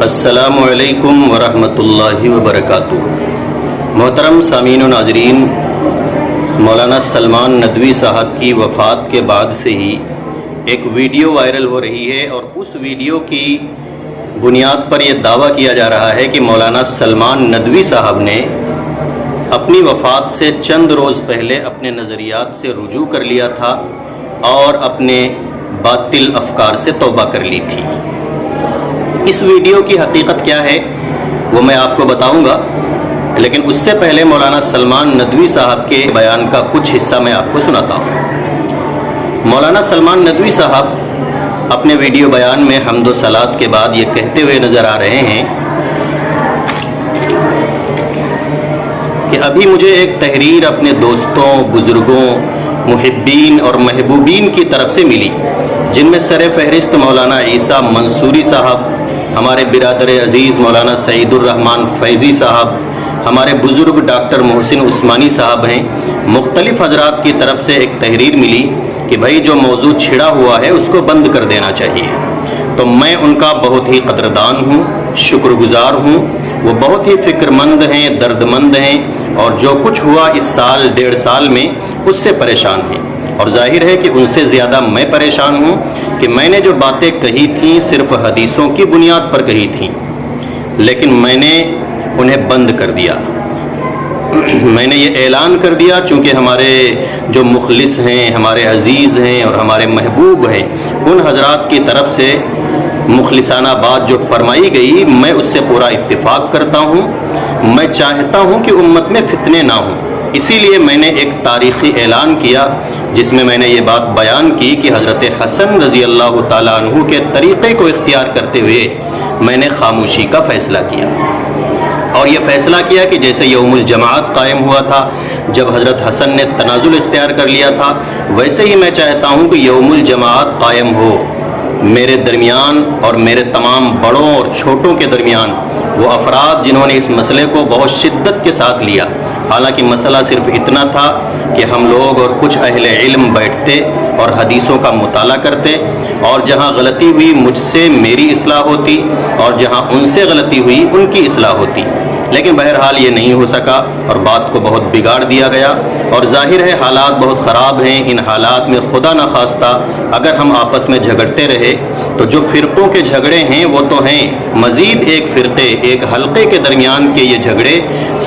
अस्सलामु अलैकुम वरहमतुल्लाहि वबरकातुह। मोहतरम सामीन व नाज़रीन, मौलाना सलमान नदवी साहब की वफ़ात के बाद से ही एक वीडियो वायरल हो रही है और उस वीडियो की बुनियाद पर यह दावा किया जा रहा है कि मौलाना सलमान नदवी साहब ने अपनी वफ़ात से चंद रोज़ पहले अपने नज़रियात से रुजू कर लिया था और अपने बातिल अफकार से तौबा कर ली थी। इस वीडियो की हकीकत क्या है वो मैं आपको बताऊंगा, लेकिन उससे पहले मौलाना सलमान नदवी साहब के बयान का कुछ हिस्सा मैं आपको सुनाता हूँ। मौलाना सलमान नदवी साहब अपने वीडियो बयान में हम्द व सलात के बाद ये कहते हुए नज़र आ रहे हैं कि अभी मुझे एक तहरीर अपने दोस्तों, बुज़ुर्गों, मुहिब्बीन और महबूबीन की तरफ से मिली, जिनमें सर फहरिस्त मौलाना ईसा मंसूरी साहब, हमारे बिरादर अजीज़ मौलाना सईदुर रहमान फैज़ी साहब, हमारे बुज़ुर्ग डॉक्टर मोहसिन उस्मानी साहब हैं। मुख्तलिफ़ हज़रात की तरफ से एक तहरीर मिली कि भाई जो मौजू छिड़ा हुआ है उसको बंद कर देना चाहिए। तो मैं उनका बहुत ही कदरदान हूँ, शुक्रगुज़ार हूँ। वो बहुत ही फ़िक्रमंद हैं, दर्दमंद हैं और जो कुछ हुआ इस साल डेढ़ साल में उससे परेशान हैं। और जाहिर है कि उनसे ज़्यादा मैं परेशान हूँ कि मैंने जो बातें कही थीं सिर्फ हदीसों की बुनियाद पर कही थीं, लेकिन मैंने उन्हें बंद कर दिया। मैंने ये ऐलान कर दिया, चूँकि हमारे जो मुखलिस हैं, हमारे अजीज़ हैं और हमारे महबूब हैं, उन हज़रात की तरफ से मुखलिसाना बात जो फरमाई गई मैं उससे पूरा इत्तिफाक करता हूँ। मैं चाहता हूँ कि उम्मत में फितने ना हों, इसीलिए मैंने एक तारीख़ी ऐलान किया जिसमें मैंने ये बात बयान की कि हज़रत हसन रज़ी अल्लाह ताला अन्हु के तरीक़े को इख्तियार करते हुए मैंने खामोशी का फ़ैसला किया। और ये फ़ैसला किया कि जैसे यौमुल जमाअत कायम हुआ था, जब हज़रत हसन ने तनाज़ुल इख्तियार कर लिया था, वैसे ही मैं चाहता हूँ कि यौमुल जमाअत कायम हो मेरे दरमियान और मेरे तमाम बड़ों और छोटों के दरमियान। वो अफराद जिन्होंने इस मसले को बहुत शिद्दत के साथ लिया, हालांकि मसला सिर्फ इतना था कि हम लोग और कुछ अहले इल्म बैठते और हदीसों का मुताला करते, और जहाँ गलती हुई मुझसे मेरी इस्लाह होती और जहाँ उनसे गलती हुई उनकी इस्लाह होती। लेकिन बहरहाल ये नहीं हो सका और बात को बहुत बिगाड़ दिया गया। और जाहिर है हालात बहुत ख़राब हैं। इन हालात में खुदा न खास्ता अगर हम आपस में झगड़ते रहे तो जो फ़िरक़ों के झगड़े हैं वो तो हैं, मज़ीद एक फ़िरक़े, एक हल्के के दरमियान के ये झगड़े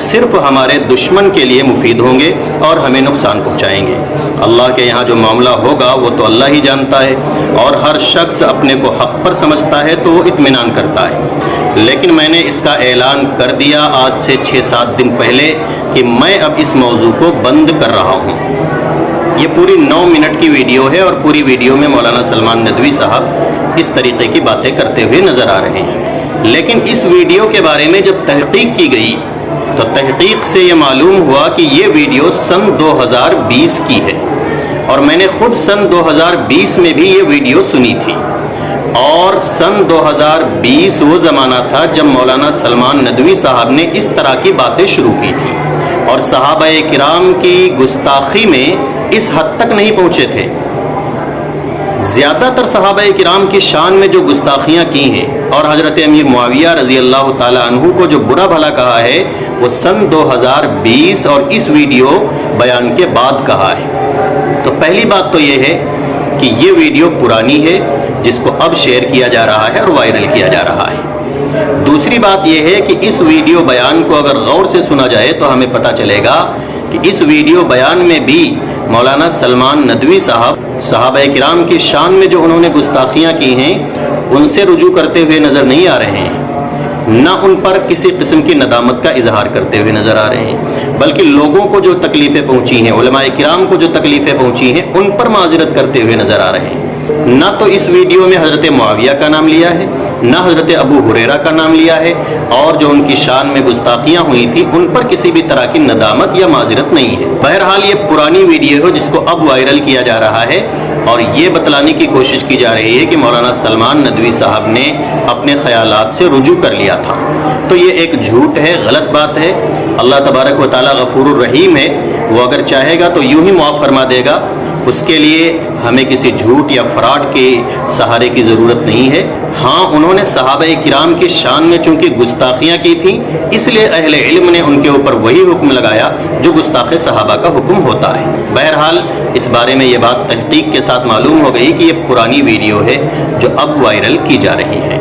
सिर्फ़ हमारे दुश्मन के लिए मुफीद होंगे और हमें नुकसान पहुँचाएँगे। अल्लाह के यहाँ जो मामला होगा वो तो अल्लाह ही जानता है, और हर शख्स अपने को हक़ पर समझता है तो वो इत्मीनान करता है। लेकिन मैंने इसका ऐलान कर दिया आज से 6-7 दिन पहले कि मैं अब इस मौजू को बंद कर रहा हूँ। ये पूरी 9 मिनट की वीडियो है और पूरी वीडियो में मौलाना सलमान नदवी साहब इस तरीके की बातें करते हुए नज़र आ रहे हैं। लेकिन इस वीडियो के बारे में जब तहक़ीक़ की गई तो तहक़ीक़ से ये मालूम हुआ कि ये वीडियो सन 2020 की है, और मैंने खुद सन 2020 में भी ये वीडियो सुनी थी। और सन 2020 वो ज़माना था जब मौलाना सलमान नदवी साहब ने इस तरह की बातें शुरू की थी, और सहाबाए किराम की गुस्ताखी में इस हद तक नहीं पहुँचे थे। ज़्यादातर सहाबाए किराम की शान में जो गुस्ताखियाँ की हैं और हज़रत अमीर मुआविया रज़ी अल्लाह ताला अन्हु को जो बुरा भला कहा है वो सन 2020 और इस वीडियो बयान के बाद कहा है। तो पहली बात तो ये है कि ये वीडियो पुरानी है जिसको अब शेयर किया जा रहा है और वायरल किया जा रहा है। दूसरी बात यह है कि इस वीडियो बयान को अगर गौर से सुना जाए तो हमें पता चलेगा कि इस वीडियो बयान में भी मौलाना सलमान नदवी साहब सहाबाए किराम की शान में जो उन्होंने गुस्ताखियाँ की हैं उनसे रुजू करते हुए नज़र नहीं आ रहे हैं, न उन पर किसी किस्म की नदामत का इजहार करते हुए नज़र आ रहे हैं, बल्कि लोगों को जो तकलीफ़ें पहुँची हैं, उलमाए किराम को जो तकलीफ़ें पहुँची हैं उन पर माज़रत करते हुए नज़र आ रहे हैं। न तो इस वीडियो में हज़रत मुआविया का नाम लिया है, न हज़रत अबू हुरैरा का नाम लिया है, और जो उनकी शान में गुस्ताखियाँ हुई थी उन पर किसी भी तरह की नदामत या माज़रत नहीं है। बहरहाल ये पुरानी वीडियो है जिसको अब वायरल किया जा रहा है और ये बतलाने की कोशिश की जा रही है कि मौलाना सलमान नदवी साहब ने अपने ख़यालात से रुजू कर लिया था। तो ये एक झूठ है, गलत बात है। अल्लाह तबारक व तआला गफूरुर रहीम है, वो अगर चाहेगा तो यूं ही मुआफ़ फरमा देगा اس کے لیے ہمیں کسی جھوٹ یا فراڈ کے سہارے کی ضرورت نہیں ہے۔ ہاں، انہوں نے صحابہ کرام کی شان میں چونکہ گستاخیاں کی تھیں، اس لیے اہل علم نے ان کے اوپر وہی حکم لگایا جو گستاخ صحابہ کا حکم ہوتا ہے۔ بہرحال اس بارے میں یہ بات تحقیق کے ساتھ معلوم ہو گئی کہ یہ پرانی ویڈیو ہے جو اب وائرل کی جا رہی ہے۔